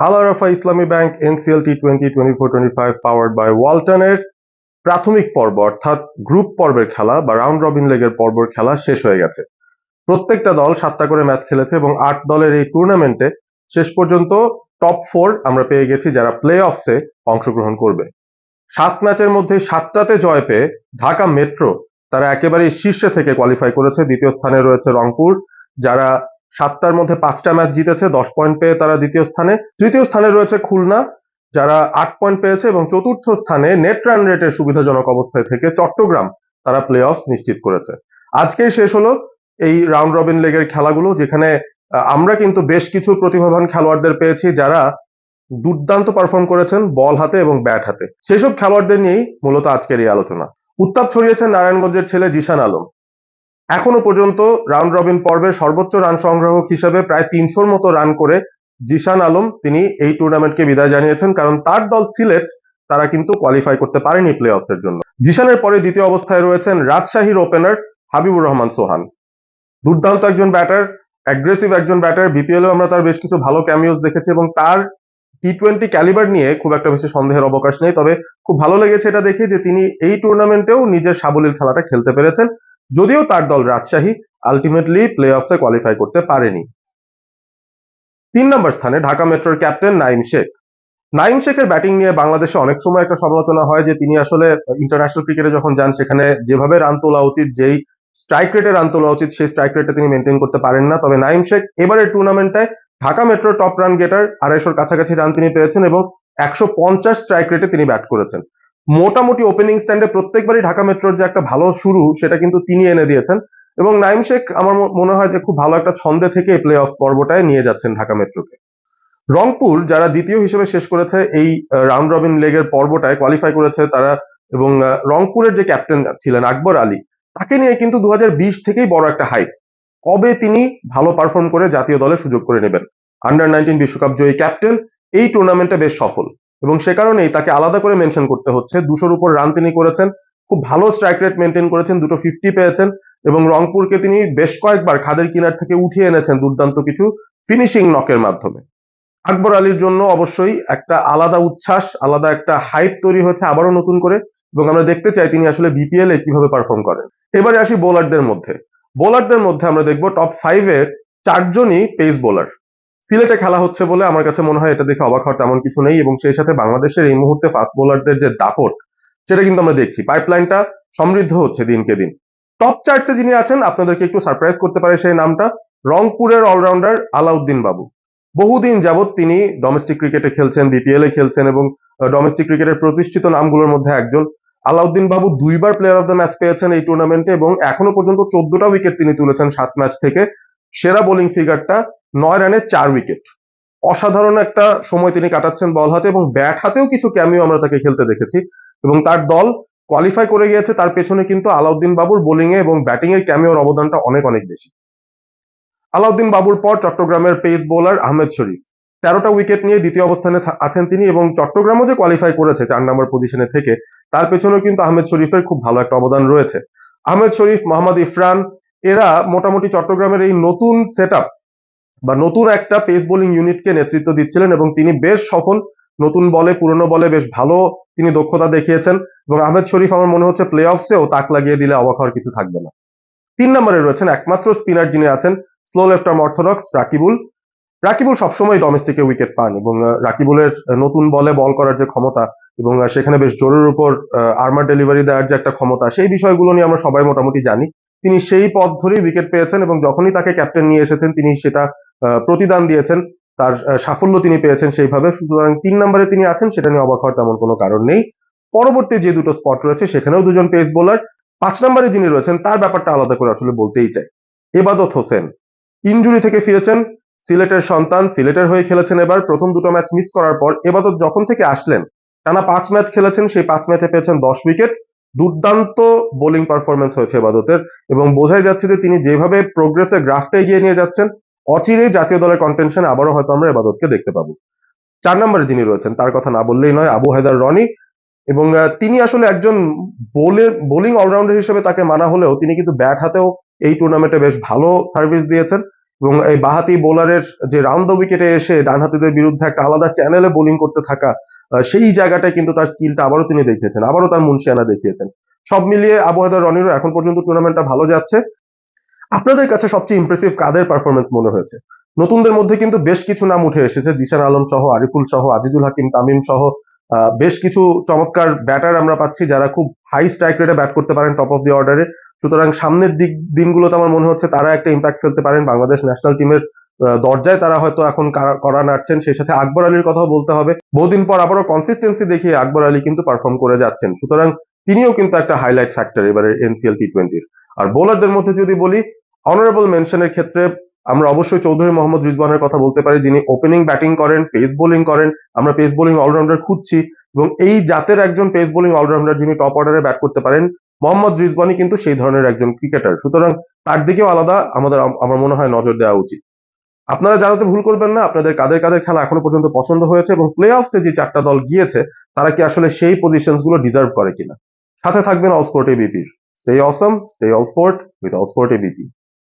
আল Arafah Islami bank NCL টি20 24-25 powered by ওয়ালটনের প্রাথমিক পর্ব অর্থাৎ গ্রুপ পর্বের খেলা বা রাউন্ড রবিন লেগের পর্বের খেলা শেষ হয়ে গেছে। প্রত্যেকটা দল 7টা করে ম্যাচ খেলেছে এবং 8 দলের এই টুর্নামেন্টে শেষ পর্যন্ত টপ 4 আমরা পেয়ে গেছি যারা প্লে অফসে অংশগ্রহণ করবে। 7 ম্যাচের মধ্যে 7টাতে জয় পেয়ে ঢাকা মেট্রো তারা একেবারেই শীর্ষে থেকে কোয়ালিফাই করেছে। দ্বিতীয় স্থানে রয়েছে রংপুর, যারা 7টার মধ্যে 5টা ম্যাচ জিতেছে, 10 পয়েন্ট পেয়ে তারা দ্বিতীয় স্থানে। তৃতীয় স্থানে রয়েছে খুলনা, যারা 8 পয়েন্ট পেয়েছে, এবং চতুর্থ স্থানে নেট রান রেটের সুবিধাজনক অবস্থায় থেকে চট্টগ্রাম তারা প্লে অফ নিশ্চিত করেছে। আজকেই শেষ হলো এই রাউন্ড রবিন লেগের খেলাগুলো, যেখানে আমরা কিন্তু বেশ কিছু প্রতিভাবান খেলোয়াড়দের পেয়েছি যারা দুর্দান্ত পারফর্ম করেছেন বল হাতে এবং ব্যাট হাতে। সেসব খেলোয়াড়দের নিয়েই মূলত আজকের এই আলোচনা। উত্তাপ ছড়িয়েছেন নারায়ণগঞ্জের ছেলে জিশান আলম। এখনো পর্যন্ত রাউন্ড রবিন পর্বে সর্বোচ্চ রান সংগ্রাহক হিসেবে প্রায় 300-র মতো রান করে জিশান আলম তিনি এই টুর্নামেন্টকে বিদায় জানিয়েছেন, কারণ তার দল সিলেট তারা কিন্তু কোয়ালিফাই করতে পারেনি প্লে অফসের জন্য। জিশানের পরে দ্বিতীয় অবস্থায় রয়েছেন রাজশাহীর ওপেনার হাবিবুর রহমান সোহান। দুর্দান্ত একজন ব্যাটার, অ্যাগ্রেসিভ একজন ব্যাটার। বিপিএলও আমরা তার বেশ কিছু ভালো ক্যামিওস দেখেছি এবং তার টি20 ক্যালিবার নিয়ে খুব একটা বেশি সন্দেহের অবকাশ নেই। তবে খুব ভালো লেগেছে এটা দেখে যে তিনি এই টুর্নামেন্টেও নিজের সাবলীল খেলাটা খেলতে পেরেছেন, যদিও তার দল রাজশাহী আলটিমেটলি প্লে অফসে কোয়ালিফাই করতে পারেনি। 3 নম্বর স্থানে ঢাকা মেট্রোর ক্যাপ্টেন নাঈম শেখ। নাঈম শেখের ব্যাটিং নিয়ে বাংলাদেশে অনেক সময় একটা সমালোচনা হয় যে তিনি আসলে ইন্টারন্যাশনাল ক্রিকেটে যখন যান সেখানে যেভাবে রান তোলা উচিত, যেই স্ট্রাইক রেটে রান তোলা উচিত, সেই স্ট্রাইক রেটে তিনি মেনটেন করতে পারেন না। তবে নাঈম শেখ এবারের টুর্নামেন্টে ঢাকা মেট্রোর টপ রান গেটার, 250-র কাছাকাছি রান তিনি পেয়েছেন এবং 150 স্ট্রাইক রেটে তিনি ব্যাট করেছেন। মোটামুটি ওপেনিং স্ট্যান্ডে প্রত্যেকবারই ঢাকা মেট্রোর যে একটা ভালো শুরু সেটা কিন্তু তিনি এনে দিয়েছেন এবং নাঈম শেখ আমার মনে হয় যে খুব ভালো একটা ছন্দে থেকে প্লে অফ পর্বটায় নিয়ে যাচ্ছেন ঢাকা মেট্রোকে। রংপুর যারা দ্বিতীয় হিসেবে শেষ করেছে এই রাউন্ড রবিন লেগের পর্বটায় কোয়ালিফাই করেছে তারা, এবং রংপুরের যে ক্যাপ্টেন ছিলেন আকবর আলী, তাকে নিয়ে কিন্তু 2020 থেকেই বড় একটা হাইপ। কবে তিনি ভালো পারফর্ম করে জাতীয় দলে সুযোগ করে নেবেন। আন্ডার-19 বিশ্বকাপ জয়ী ক্যাপ্টেন, এই টুর্নামেন্টে বেশ সফল এবং সে কারণেই তাকে আলাদা করে মেনশন করতে হচ্ছে। 200-র উপর রান তিনি করেছেন, খুব ভালো স্ট্রাইক রেট মেনটেন করেছেন, 2 50 পেয়েছেন এবং রংপুরকে তিনি বেশ কয়েকবার খাদের কিনার থেকে উঠিয়ে এনেছেন দুর্দান্ত কিছু ফিনিশিং নকের মাধ্যমে। আকবর আলীর জন্য অবশ্যই একটা আলাদা উচ্ছ্বাস, আলাদা একটা হাইপ তৈরি হয়েছে আবারও নতুন করে, এবং আমরা দেখতে চাই তিনি আসলে বিপিএল এ কিভাবে পারফর্ম করেন। এবারে আসি বোলারদের মধ্যে। বোলারদের মধ্যে আমরা দেখবো টপ 5 এর 4 জনই পেস বোলার। সিলেটে খেলা হচ্ছে বলে আমার কাছে মনে হয় এটা দেখে অবাক হওয়ার তেমন কিছু নেই, এবং সেই সাথে বাংলাদেশের এই মুহূর্তে ফাস্ট বোলারদের যে দাপট সেটা কিন্তু আমরা দেখছি, পাইপলাইনটা সমৃদ্ধ হচ্ছে দিনকে দিন। টপ চার্টসে যিনি আছেন আপনাদেরকে একটু সারপ্রাইজ করতে পারে সেই নামটা, রংপুরের অলরাউন্ডার আলাউদ্দিন বাবু। বহুদিন যাবত তিনি ডোমেস্টিক ক্রিকেটে খেলছেন, বিপিএল এ খেলছেন এবং ডোমেস্টিক ক্রিকেটের প্রতিষ্ঠিত নামগুলোর মধ্যে একজন। আলাউদ্দিন বাবু 2বার প্লেয়ার অফ দ্য ম্যাচ পেয়েছেন এই টুর্নামেন্টে এবং এখনো পর্যন্ত 14টা উইকেট তিনি তুলেছেন 7 ম্যাচ থেকে। সেরা বোলিং ফিগারটা 9 রানে 4 উইকেট। অসাধারণ একটা সময় তিনি কাটাচ্ছেন বল হাতে, এবং ব্যাট হাতেও কিছু ক্যামিও আমরা তাকে খেলতে দেখেছি এবং তার দল কোয়ালিফাই করে গিয়েছে। তার পেছনে কিন্তু আলাউদ্দিন বাবুর বোলিং এ এবং ব্যাটিং এর ক্যামিওর অবদানটা অনেক অনেক বেশি। আলাউদ্দিন বাবুর পর চট্টগ্রামের পেস বোলার আহমেদ শরীফ, 13টা উইকেট নিয়ে দ্বিতীয় অবস্থানে আছেন তিনি, এবং চট্টগ্রামও যে কোয়ালিফাই করেছে 4 নম্বর পজিশনে থেকে, তার পেছনেও কিন্তু আহমেদ শরীফের খুব ভালো একটা অবদান রয়েছে। আহমেদ শরীফ, মোহাম্মদ ইফরান, এরা মোটামুটি চট্টগ্রামের এই নতুন সেটআপ বা নতুন একটা পেস বোলিং ইউনিটকে নেতৃত্ব দিচ্ছিলেন এবং তিনি বেশ সফল। নতুন বলে পুরনো বলে বেশ ভালো তিনি দক্ষতা দেখিয়েছেন এবং আহমেদ শরীফ আমার মনে হচ্ছে প্লে অফসেও তাক লাগিয়ে দিলে অবাক হওয়ার কিছু থাকবে না। 3 নম্বরে রয়েছেন একমাত্র স্পিনার যিনি আছেন, slow left arm orthodox Rakibul. Rakibul সবসময় ডোমেস্টিকে উইকেট পান এবং রাকিবুলের নতুন বলে বল করার যে ক্ষমতা এবং সেখানে বেশ জোরের উপর আর্মার ডেলিভারি দেওয়ার যে একটা ক্ষমতা, সেই বিষয়গুলো নিয়ে আমরা সবাই মোটামুটি জানি। তিনি সেই পথ ধরেই উইকেট পেয়েছেন এবং যখনই তাকে ক্যাপ্টেন নিয়ে এসেছেন তিনি সেটা প্রতিদান দিয়েছেন, তার সাফল্য তিনি পেয়েছেন সেইভাবে। সুতরাং 3 নম্বরে তিনি আছেন, সেটা নিয়ে অবাক হওয়ার তেমন কোনো কারণ নেই। পরবর্তী যে দুটো স্পট রয়েছে সেখানেও 2 জন পেস বোলার। 5 নম্বরে যিনি রয়েছেন তার ব্যাপারটা আলাদা করে আসলে বলতেই চাই, এবাদত হোসেন। ইনজুরি থেকে ফিরেছেন, সিলেটের সন্তান, সিলেটের হয়ে খেলেছেন এবার। প্রথম 2টো ম্যাচ মিস করার পর এবাদত যখন থেকে আসলেন টানা 5 ম্যাচ খেলেছেন, সেই 5 ম্যাচে পেয়েছেন 10 উইকেট। দুর্দান্ত বোলিং পারফরমেন্স হয়েছে এবাদতের এবং বোঝাই যাচ্ছে যে তিনি যেভাবে প্রোগ্রেসে গ্রাফটা এগিয়ে নিয়ে যাচ্ছেন, অচিরেই জাতীয় দলের কন্টেনশনে আবারও হয়তো আমরা এবাদতকে দেখতে পাবো। 4 নম্বরে যিনি রয়েছেন তার কথা না বললেই নয়, আবু হায়দার রনি। এবং তিনি আসলে একজন বোলিং অলরাউন্ডার হিসেবে তাকে মানা হলেও তিনি কিন্তু ব্যাট হাতেও এই টুর্নামেন্টে বেশ ভালো সার্ভিস দিয়েছেন এবং এই বাঁহাতি বোলারের যে রাউন্ড দ্য উইকেটে এসে ডানহাতিদের বিরুদ্ধে একটা আলাদা চ্যানেলে বোলিং করতে থাকা, সেই জায়গাটায় কিন্তু তার স্কিলটা আবারও তিনি দেখিয়েছেন, আবারও তার মুনশিয়ানা দেখিয়েছেন। সব মিলিয়ে আবু হায়দার রনিরও এখন পর্যন্ত টুর্নামেন্টটা ভালো যাচ্ছে। আপনাদের কাছে সবচেয়ে ইমপ্রেসিভ কাদের পারফরমেন্স মনে হয়েছে? নতুনদের মধ্যে কিন্তু বেশ কিছু নাম উঠে এসেছে, জিশান আলম সহ, আরিফুল সহ, আজিজুল হাকিম, তামিম সহ। বেশ কিছু চমৎকার ব্যাটার আমরা পাচ্ছি যারা খুব হাই স্ট্রাইক রেটে ব্যাট করতে পারেন টপ অফ দি অর্ডারে। সুতরাং সামনের দিনগুলোতে আমার মনে হচ্ছে তারা একটা ইম্প্যাক্ট ফেলতে পারেন বাংলাদেশ ন্যাশনাল টিমের দরজায়। তারা হয়তো এখন করা নাড়ছেন। সেই সাথে আকবর আলীর কথাও বলতে হবে, বহুদিন পর আবারও কনসিস্টেন্সি দেখিয়ে আকবর আলী কিন্তু পারফর্ম করে যাচ্ছেন। সুতরাং তিনিও কিন্তু একটা হাইলাইট ফ্যাক্টর এবারে এনসিএল টি20। আর বোলারদের মধ্যে যদি বলি, অনারেবল মেনশনের ক্ষেত্রে আমরা অবশ্যই চৌধুরী মোহাম্মদ রিজওয়ানের কথা বলতে পারি, যিনি ওপেনিং ব্যাটিং করেন, পেস বোলিং করেন। আমরা পেস বোলিং অলরাউন্ডার খুঁজছি এবং এই জাতের একজন পেস বোলিং অলরাউন্ডার যিনি টপ অর্ডারে ব্যাট করতে পারেন, মোহাম্মদ রিজওয়ানি কিন্তু সেই ধরনের একজন ক্রিকেটার। সুতরাং তার দিকেও আলাদা আমার মনে হয় নজর দেওয়া উচিত। আপনারা জানাতে ভুল করবেন না আপনাদের কাদের কাদের খেলা এখনো পর্যন্ত পছন্দ হয়েছে এবং প্লে অফসে যে 4টা দল গিয়েছে তারা কি আসলে সেই পজিশনস গুলো ডিজার্ভ করে কিনা। সাথে থাকবেন অল স্পোর্ট এবিপির। Stay awesome, stay all sport with all sport ABP.